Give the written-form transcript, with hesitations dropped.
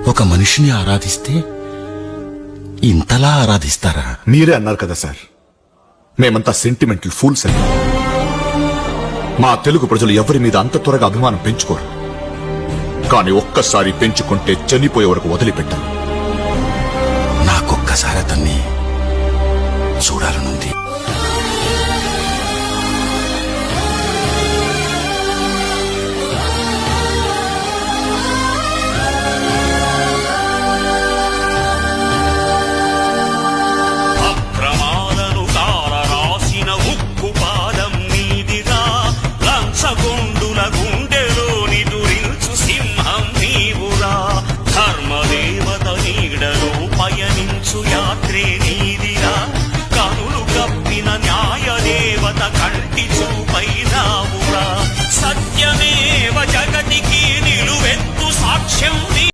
ఒక మనిషిని ఆరాధిస్తే ఇంతలా ఆరాధిస్తారా? మీరే అన్నారు కదా సార్, మేమంతా సెంటిమెంటల్ ఫూల్స్ అని. మా తెలుగు ప్రజలు ఎవరి మీద అంత త్వరగా అభిమానం పెంచుకోరు. కానీ ఒక్కసారి పెంచుకుంటే చనిపోయే వరకు వదిలిపెట్టారు. నాకొక్కసారి అతన్ని చూడాలనుంది.